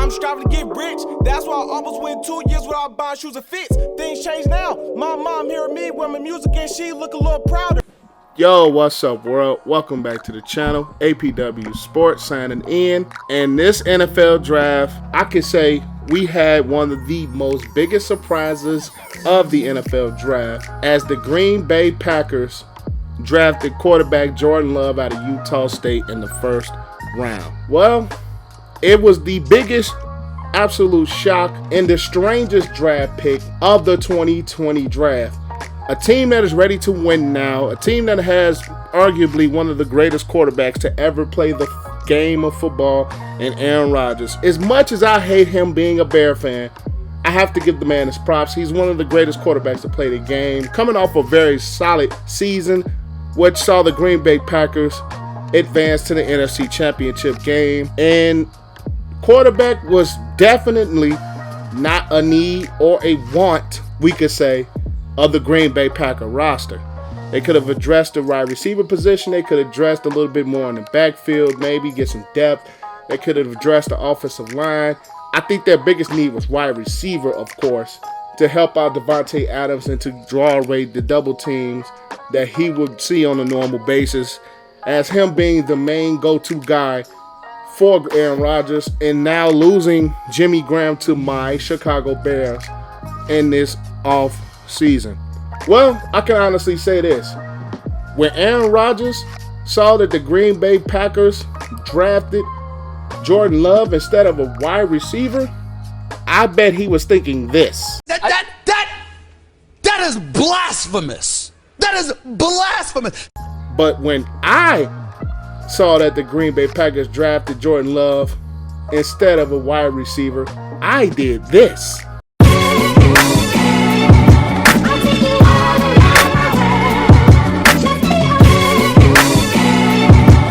I'm striving to get rich. That's why I almost went 2 years without buying shoes and fits. Things change now. My mom hearing me with my music and she look a little prouder. Yo, what's up, world? Welcome back to the channel. APW Sports signing in. And this NFL draft, I could say we had one of the most biggest surprises of the NFL draft as the Green Bay Packers drafted quarterback Jordan Love out of Utah State in the first round. Well, it was the biggest absolute shock and the strangest draft pick of the 2020 draft. A team that is ready to win now, a team that has arguably one of the greatest quarterbacks to ever play the game of football in Aaron Rodgers. As much as I hate him being a Bear fan, I have to give the man his props. He's one of the greatest quarterbacks to play the game, coming off a very solid season, which saw the Green Bay Packers advance to the NFC Championship game. And quarterback was definitely not a need or a want, we could say, of the Green Bay Packer roster. They could have addressed the wide receiver position. They could have addressed a little bit more in the backfield, maybe get some depth. They could have addressed the offensive line. I think their biggest need was wide receiver, of course, to help out Devontae Adams and to draw away the double teams that he would see on a normal basis, as him being the main go-to guy for Aaron Rodgers, and now losing Jimmy Graham to my Chicago Bears in this off season. Well, I can honestly say this. When Aaron Rodgers saw that the Green Bay Packers drafted Jordan Love instead of a wide receiver, I bet he was thinking this. That is blasphemous. That is blasphemous. But when I saw that the Green Bay Packers drafted Jordan Love instead of a wide receiver, I did this.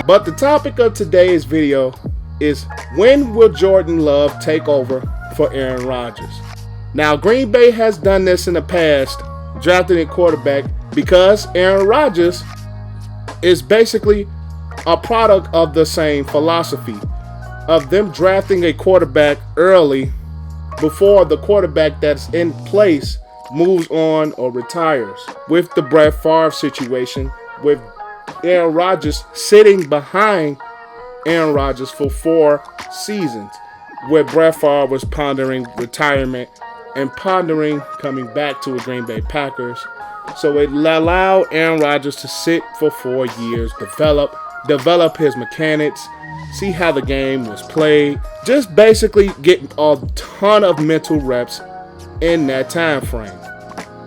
But the topic of today's video is, when will Jordan Love take over for Aaron Rodgers? Now, Green Bay has done this in the past, drafting a quarterback, because Aaron Rodgers is basically a product of the same philosophy of them drafting a quarterback early before the quarterback that's in place moves on or retires. With the Brett Favre situation, with Aaron Rodgers sitting behind Aaron Rodgers for 4 seasons, where Brett Favre was pondering retirement and pondering coming back to the Green Bay Packers. So it allowed Aaron Rodgers to sit for 4 years, develop his mechanics, see how the game was played, just basically get a ton of mental reps in that time frame.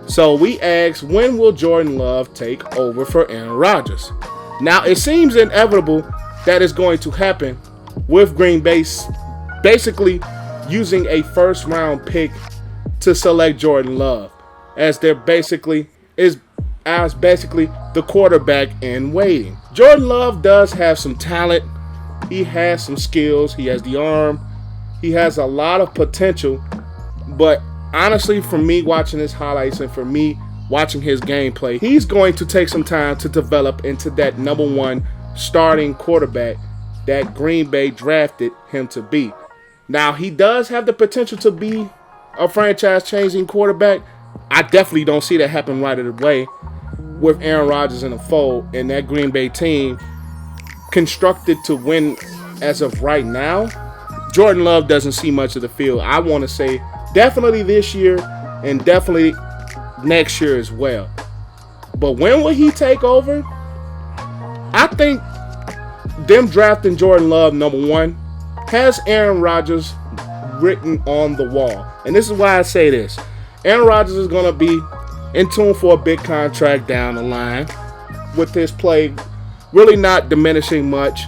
So we asked, when will Jordan Love take over for Aaron Rodgers? Now, it seems inevitable that is going to happen with Green Bay basically using a first-round pick to select Jordan Love, as they're basically the quarterback in waiting. Jordan Love does have some talent. He has some skills. He has the arm. He has a lot of potential, but honestly, for me watching his highlights and for me watching his gameplay, he's going to take some time to develop into that number one starting quarterback that Green Bay drafted him to be. Now, he does have the potential to be a franchise-changing quarterback. I definitely don't see that happen right away with Aaron Rodgers in the fold and that Green Bay team constructed to win as of right now. Jordan Love doesn't see much of the field. I want to say definitely this year and definitely next year as well. But when will he take over? I think them drafting Jordan Love number one has Aaron Rodgers written on the wall. And this is why I say this. Aaron Rodgers is going to be in tune for a big contract down the line, with his play really not diminishing much,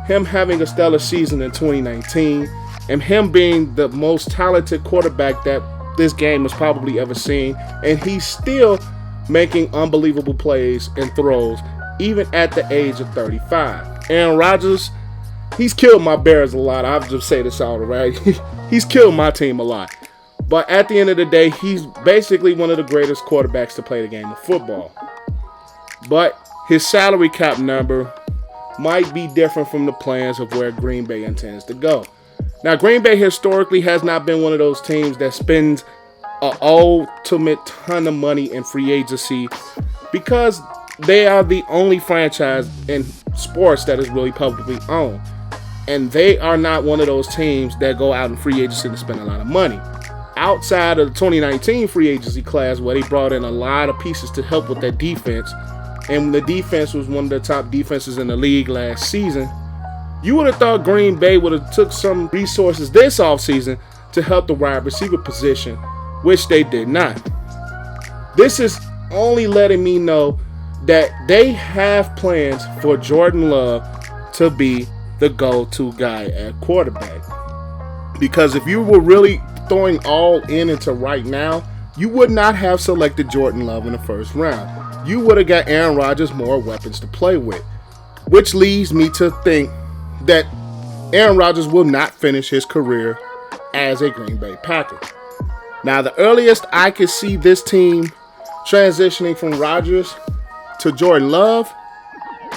him having a stellar season in 2019, and him being the most talented quarterback that this game has probably ever seen, and he's still making unbelievable plays and throws even at the age of 35. Aaron Rodgers, he's killed my Bears a lot. I'll just say this out, right? He's killed my team a lot. But at the end of the day, he's basically one of the greatest quarterbacks to play the game of football. But his salary cap number might be different from the plans of where Green Bay intends to go. Now, Green Bay historically has not been one of those teams that spends an ultimate ton of money in free agency because they are the only franchise in sports that is really publicly owned. And they are not one of those teams that go out in free agency to spend a lot of money. Outside of the 2019 free agency class, where they brought in a lot of pieces to help with that defense, and the defense was one of the top defenses in the league last season, you would have thought Green Bay would have took some resources this offseason to help the wide receiver position, which they did not. This is only letting me know that they have plans for Jordan Love to be the go-to guy at quarterback. Because if you were really throwing all into right now, you would not have selected Jordan Love in the first round. You would have got Aaron Rodgers more weapons to play with, which leads me to think that Aaron Rodgers will not finish his career as a Green Bay Packer. Now, the earliest I could see this team transitioning from Rodgers to Jordan Love,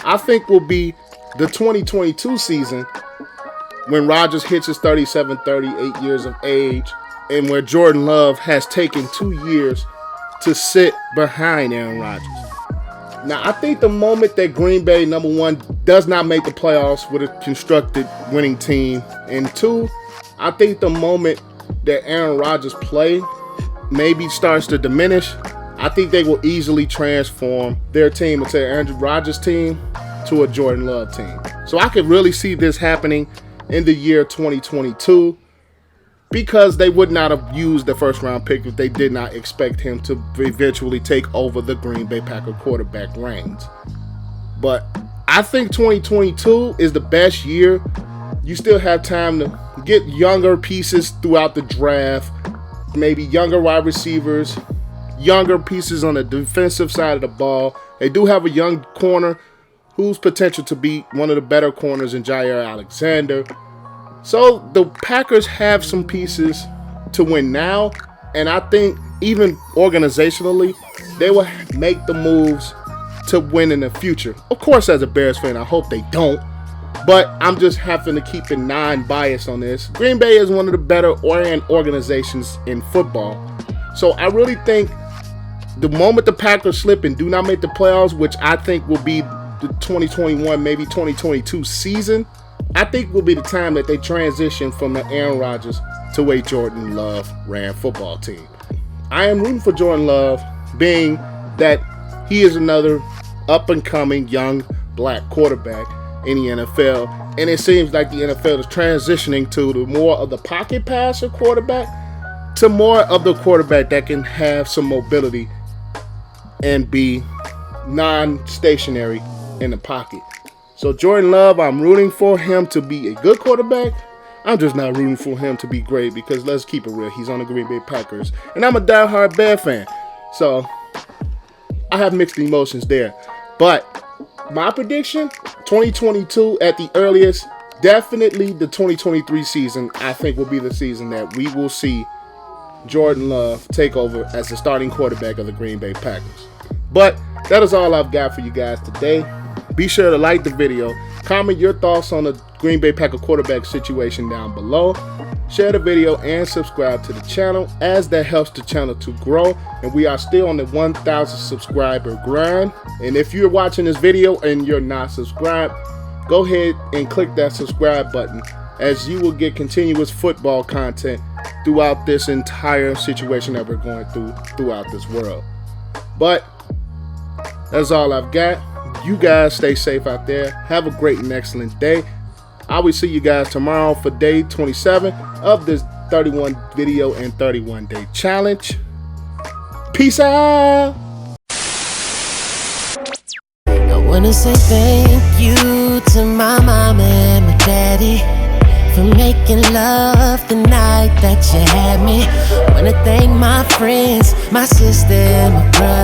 I think will be the 2022 season when Rodgers hits his 38 years of age, and where Jordan Love has taken 2 years to sit behind Aaron Rodgers. Now, I think the moment that Green Bay, number one, does not make the playoffs with a constructed winning team, and two, I think the moment that Aaron Rodgers' play maybe starts to diminish, I think they will easily transform their team into Aaron Rodgers' team to a Jordan Love team. So I could really see this happening in the year 2022 because they would not have used the first round pick if they did not expect him to eventually take over the Green Bay Packer quarterback reins. But I think 2022 is the best year. You still have time to get younger pieces throughout the draft, maybe younger wide receivers, younger pieces on the defensive side of the ball. They do have a young corner who's potential to be one of the better corners in Jair Alexander. So the Packers have some pieces to win now, and I think even organizationally, they will make the moves to win in the future. Of course, as a Bears fan, I hope they don't, but I'm just having to keep it non-biased on this. Green Bay is one of the better organizations in football. So I really think the moment the Packers slip and do not make the playoffs, which I think will be the 2021, maybe 2022 season, I think will be the time that they transition from the Aaron Rodgers to a Jordan Love ran football team. I am rooting for Jordan Love, being that he is another up-and-coming young black quarterback in the NFL, and it seems like the NFL is transitioning to the more of the pocket passer quarterback to more of the quarterback that can have some mobility and be non-stationary in the pocket. So Jordan Love, I'm rooting for him to be a good quarterback. I'm just not rooting for him to be great because let's keep it real. He's on the Green Bay Packers, and I'm a diehard Bear fan. So I have mixed emotions there. But my prediction, 2022 at the earliest, definitely the 2023 season, I think will be the season that we will see Jordan Love take over as the starting quarterback of the Green Bay Packers. But that is all I've got for you guys today. Be sure to like the video, comment your thoughts on the Green Bay Packer quarterback situation down below, share the video, and subscribe to the channel, as that helps the channel to grow, and we are still on the 1,000 subscriber grind. And if you're watching this video and you're not subscribed, go ahead and click that subscribe button, as you will get continuous football content throughout this entire situation that we're going throughout this world. But that's all I've got. You guys stay safe out there. Have a great and excellent day. I will see you guys tomorrow for day 27 of this 31 video and 31 day challenge. Peace out. I wanna say thank you to my mom and my daddy for making love the night that you had me. Wanna thank my friends, my sister, and my brother.